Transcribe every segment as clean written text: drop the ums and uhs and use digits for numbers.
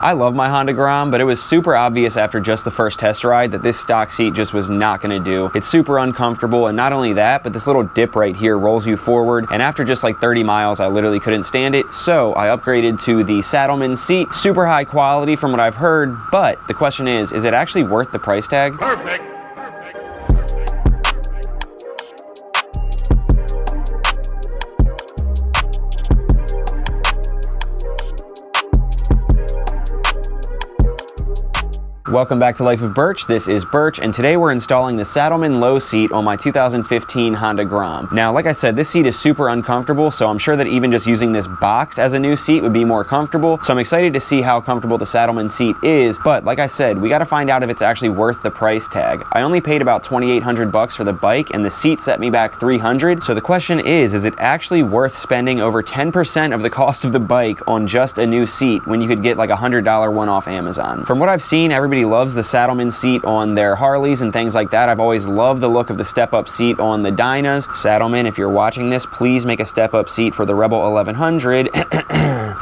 I love my Honda Grom, but it was super obvious after just the first test ride that this stock seat just was not going to do. It's super uncomfortable, and not only that, but this little dip right here rolls you forward, and after just like 30 miles, I literally couldn't stand it, so I upgraded to the Saddlemen seat. Super high quality from what I've heard, but the question is it actually worth the price tag? Perfect. Welcome back to Life of Birch. This is Birch, and today we're installing the Saddlemen low seat on my 2015 Honda Grom. Now, like I said, this seat is super uncomfortable, so I'm sure that even just using this box as a new seat would be more comfortable. So I'm excited to see how comfortable the Saddlemen seat is, but like I said, we got to find out if it's actually worth the price tag. I only paid about $2,800 for the bike, and the seat set me back $300. So the question is it actually worth spending over 10% of the cost of the bike on just a new seat when you could get like a $100 one off Amazon? From what I've seen, everybody loves the Saddlemen seat on their Harleys and things like that. I've always loved the look of the step-up seat on the Dynas. Saddlemen, if you're watching this, please make a step-up seat for the Rebel 1100.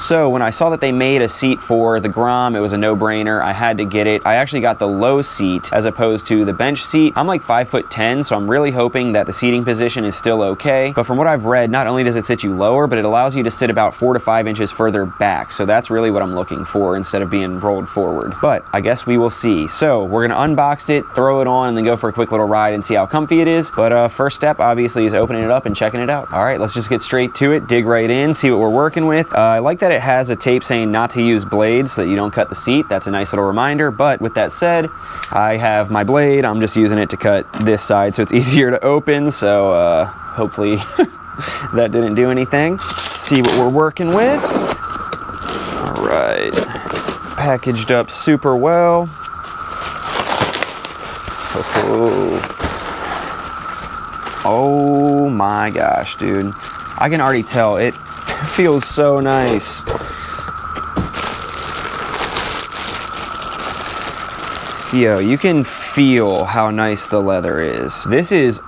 So when I saw that they made a seat for the Grom, it was a no-brainer. I had to get it. I actually got the low seat as opposed to the bench seat. I'm like 5'10", so I'm really hoping that the seating position is still okay. But from what I've read, not only does it sit you lower, but it allows you to sit about 4 to 5 inches further back. So that's really what I'm looking for instead of being rolled forward. But I guess we will see. So we're gonna unbox it, throw it on, and then go for a quick little ride and see how comfy it is. But first step obviously is opening it up and checking it out. All right, let's just get straight to it, dig right in, see what we're working with. I like that it has a tape saying not to use blades so that you don't cut the seat. That's a nice little reminder. But with that said, I have my blade. I'm just using it to cut this side so it's easier to open. So hopefully that didn't do anything. Let's see what we're working with. All right, packaged up super well. Oh my gosh, dude. I can already tell it feels so nice. Yo, you can feel how nice the leather is. This is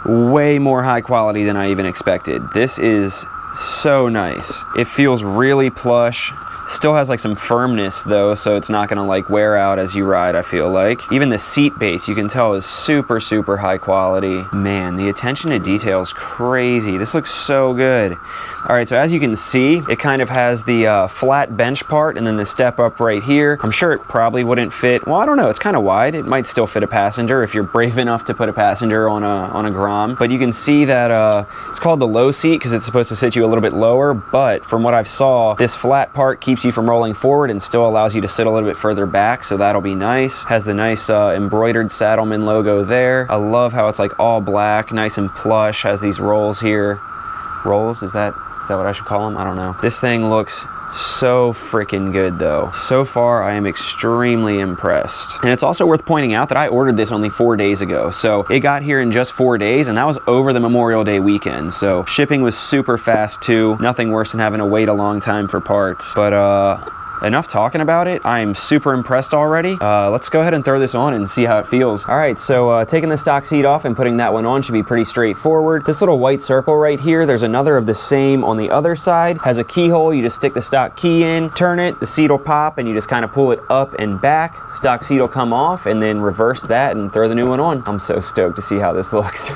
way more high quality than I even expected. This is so nice. It feels really plush. Still has like some firmness though, so it's not gonna like wear out as you ride, I feel like. Even the seat base, you can tell, is super, super high quality. Man, the attention to detail is crazy. This looks so good. All right, so as you can see, it kind of has the flat bench part and then the step up right here. I'm sure it probably wouldn't fit. Well, I don't know, it's kind of wide. It might still fit a passenger if you're brave enough to put a passenger on a Grom. But you can see that it's called the low seat because it's supposed to sit you a little bit lower, but from what I've saw, this flat part keeps you from rolling forward and still allows you to sit a little bit further back, so that'll be nice. Has the nice embroidered Saddlemen logo there. I love how it's like all black, nice and plush, has these rolls here. Rolls, is that what I should call them? I don't know. This thing looks so freaking good though. So far, I am extremely impressed. And it's also worth pointing out that I ordered this only 4 days ago. So it got here in just 4 days, and that was over the Memorial Day weekend. So shipping was super fast too. Nothing worse than having to wait a long time for parts. But enough talking about it. I'm super impressed already. Let's go ahead and throw this on and see how it feels. All right, so taking the stock seat off and putting that one on should be pretty straightforward. This little white circle right here, there's another of the same on the other side. Has a keyhole. You just stick the stock key in, turn it, the seat will pop, and you just kind of pull it up and back. Stock seat will come off, and then reverse that and throw the new one on. I'm so stoked to see how this looks.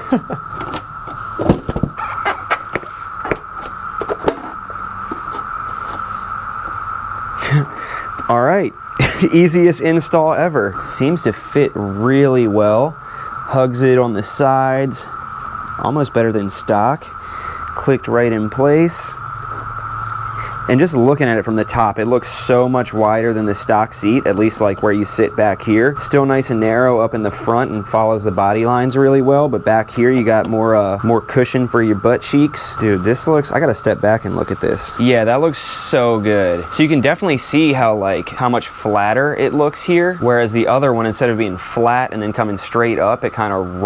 All right, easiest install ever. Seems to fit really well. Hugs it on the sides, almost better than stock. Clicked right in place. And just looking at it from the top, it looks so much wider than the stock seat, at least like where you sit back here. Still nice and narrow up in the front and follows the body lines really well, but back here you got more cushion for your butt cheeks. Dude, this looks, I gotta step back and look at this. Yeah, that looks so good. So you can definitely see how much flatter it looks here, whereas the other one, instead of being flat and then coming straight up, it kind of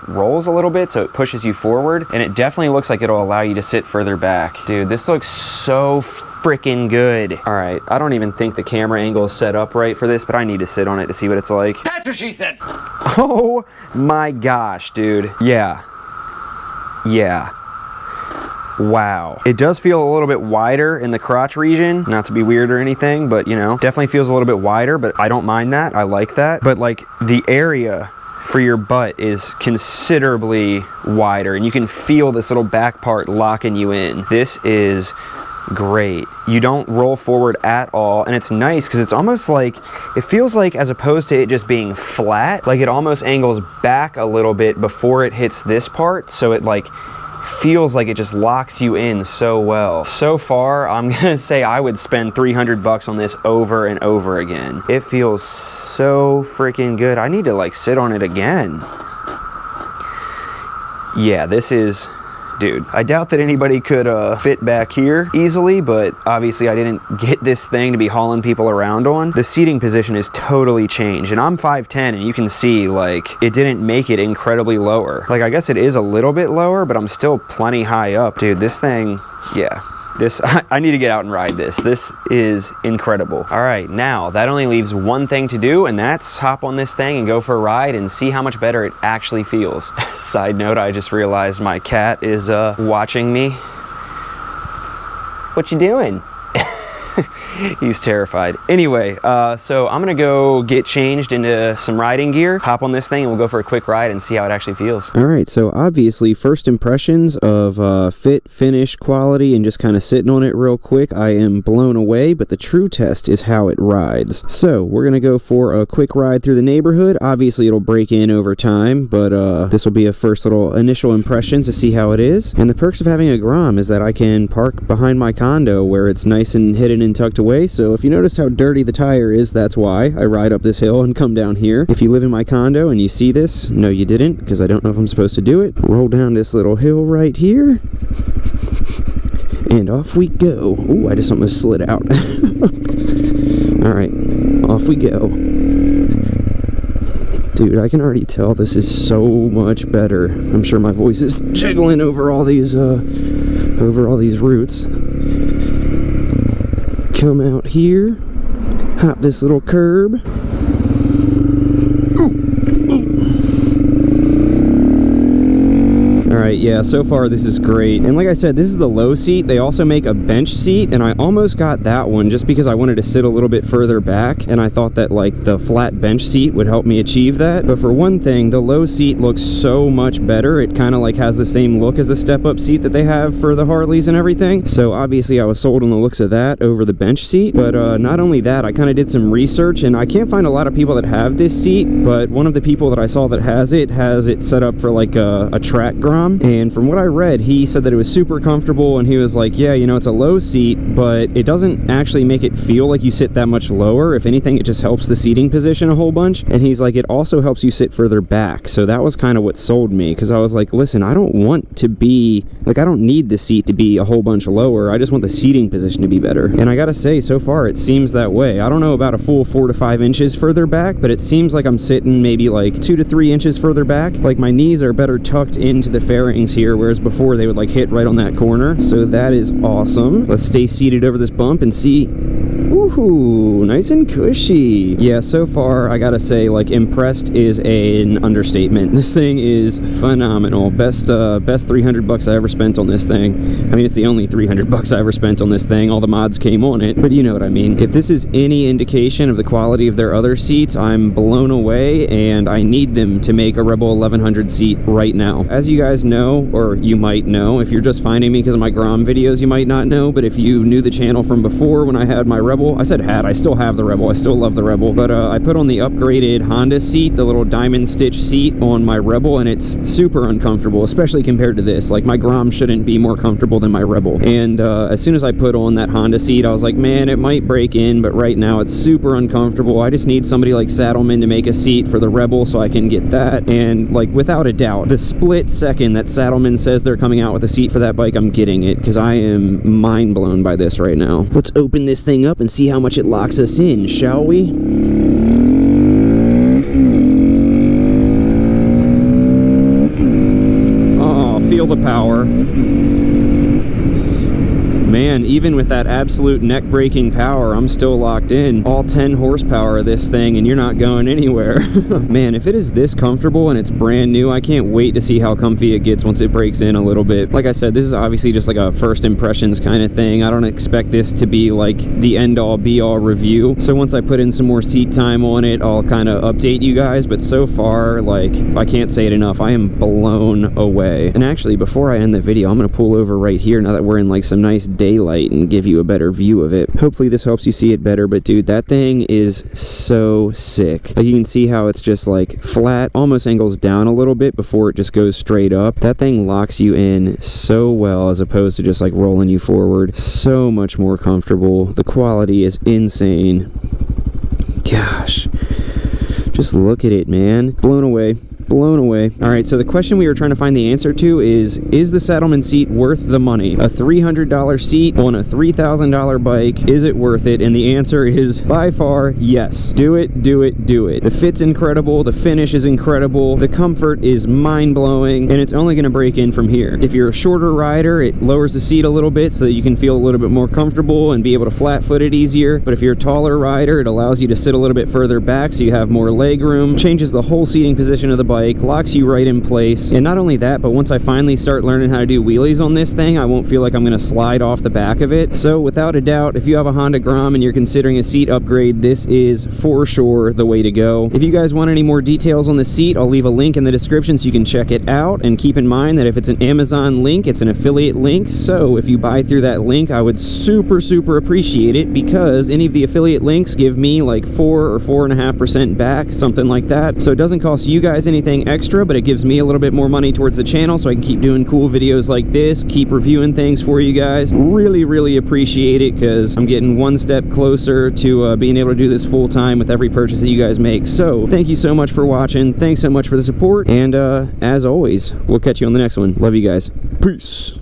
rolls a little bit, so it pushes you forward, and it definitely looks like it'll allow you to sit further back. Dude, this looks so freaking good. All right, I don't even think the camera angle is set up right for this, but I need to sit on it to see what it's like. That's what she said. Oh my gosh, dude. Yeah. wow. It does feel a little bit wider in the crotch region, not to be weird or anything, but you know, definitely feels a little bit wider, but I don't mind that. I like that. But like the area for your butt is considerably wider, and you can feel this little back part locking you in. This is great. You don't roll forward at all, and it's nice because it's almost like, it feels like, as opposed to it just being flat, like it almost angles back a little bit before it hits this part, so it like feels like it just locks you in so well. So far, I'm gonna say I would spend 300 bucks on this over and over again. It feels so freaking good. I need to like sit on it again. Yeah, this is, dude, I doubt that anybody could fit back here easily, but obviously I didn't get this thing to be hauling people around on. The seating position is totally changed, and I'm 5'10", and you can see like it didn't make it incredibly lower. Like I guess it is a little bit lower, but I'm still plenty high up. Dude, this thing, yeah. This, I need to get out and ride this. This is incredible. All right, now that only leaves one thing to do, and that's hop on this thing and go for a ride and see how much better it actually feels. Side note, I just realized my cat is watching me. What you doing? He's terrified. Anyway, so I'm gonna go get changed into some riding gear, hop on this thing, and we'll go for a quick ride and see how it actually feels. All right, so obviously first impressions of fit, finish, quality, and just kind of sitting on it real quick, I am blown away, but the true test is how it rides. So we're gonna go for a quick ride through the neighborhood. Obviously it'll break in over time, but this will be a first little initial impression to see how it is. And the perks of having a Grom is that I can park behind my condo where it's nice and hidden and tucked away. So if you notice how dirty the tire is, that's why I ride up this hill and come down here. If you live in my condo and you see this, no you didn't, because I don't know if I'm supposed to do it. Roll down this little hill right here, and off we go. Ooh, I just almost slid out. All right, off we go. Dude, I can already tell this is so much better. I'm sure my voice is jiggling over all these roots. Come out here, hop this little curb. Alright, yeah, so far this is great. And like I said, this is the low seat. They also make a bench seat, and I almost got that one just because I wanted to sit a little bit further back, and I thought that like the flat bench seat would help me achieve that. But for one thing, the low seat looks so much better. It kind of like has the same look as the step-up seat that they have for the Harleys and everything. So obviously I was sold on the looks of that over the bench seat. But not only that, I kind of did some research, and I can't find a lot of people that have this seat, but one of the people that I saw that has it set up for like a track Grom. And from what I read, he said that it was super comfortable, and he was like, yeah, you know, it's a low seat, but it doesn't actually make it feel like you sit that much lower. If anything, it just helps the seating position a whole bunch. And he's like, it also helps you sit further back. So that was kind of what sold me, because I was like, listen, I don't want to be, like, I don't need the seat to be a whole bunch lower. I just want the seating position to be better. And I gotta say, so far, it seems that way. I don't know about a full 4 to 5 inches further back, but it seems like I'm sitting maybe like 2 to 3 inches further back. Like, my knees are better tucked into the fairings here, whereas before they would like hit right on that corner. So that is awesome. Let's stay seated over this bump and see. Woohoo, nice and cushy. Yeah, so far I gotta say, like, impressed is an understatement. This thing is phenomenal. Best 300 bucks I ever spent on this thing. I mean, it's the only 300 bucks I ever spent on this thing. All the mods came on it, but you know what I mean. If this is any indication of the quality of their other seats, I'm blown away, and I need them to make a Rebel 1100 seat right now. As you guys know, or you might know, if you're just finding me because of my Grom videos, you might not know, but if you knew the channel from before when I had my Rebel, I said had, I still have the Rebel, I still love the Rebel, but I put on the upgraded Honda seat, the little diamond stitch seat on my Rebel, and it's super uncomfortable, especially compared to this. Like, my Grom shouldn't be more comfortable than my Rebel. And as soon as I put on that Honda seat, I was like, man, it might break in, but right now it's super uncomfortable. I just need somebody like Saddlemen to make a seat for the Rebel so I can get that. And like, without a doubt, the split second that Saddlemen says they're coming out with a seat for that bike, I'm getting it, because I am mind blown by this right now. Let's open this thing up and see how much it locks us in, shall we? Oh, feel the power. Man, even with that absolute neck-breaking power, I'm still locked in. All 10 horsepower of this thing, and you're not going anywhere. Man, if it is this comfortable and it's brand new, I can't wait to see how comfy it gets once it breaks in a little bit. Like I said, this is obviously just like a first impressions kind of thing. I don't expect this to be like the end-all be-all review. So once I put in some more seat time on it, I'll kind of update you guys. But so far, like, I can't say it enough. I am blown away. And actually, before I end the video, I'm going to pull over right here now that we're in like some nice daylight and give you a better view of it. Hopefully this helps you see it better, but dude, that thing is so sick. Like, you can see how it's just like flat, almost angles down a little bit before it just goes straight up. That thing locks you in so well as opposed to just like rolling you forward. So much more comfortable. The quality is insane. Gosh, just look at it, man. Blown away. Blown away. All right, so the question we were trying to find the answer to is the Saddlemen seat worth the money? A $300 seat on a $3,000 bike, is it worth it? And the answer is by far yes. Do it, do it, do it. The fit's incredible, the finish is incredible, the comfort is mind-blowing, and it's only going to break in from here. If you're a shorter rider, it lowers the seat a little bit so that you can feel a little bit more comfortable and be able to flat-foot it easier. But if you're a taller rider, it allows you to sit a little bit further back so you have more leg room, changes the whole seating position of the bike, locks you right in place. And not only that, but once I finally start learning how to do wheelies on this thing, I won't feel like I'm going to slide off the back of it. So without a doubt, if you have a Honda Grom and you're considering a seat upgrade, this is for sure the way to go. If you guys want any more details on the seat, I'll leave a link in the description so you can check it out. And keep in mind that if it's an Amazon link, it's an affiliate link. So if you buy through that link, I would super appreciate it, because any of the affiliate links give me like 4 or 4.5% back, something like that. So it doesn't cost you guys anything extra, but it gives me a little bit more money towards the channel so I can keep doing cool videos like this, keep reviewing things for you guys. Really appreciate it, because I'm getting one step closer to being able to do this full time with every purchase that you guys make. So thank you so much for watching. Thanks so much for the support, and as always, we'll catch you on the next one. Love you guys. Peace.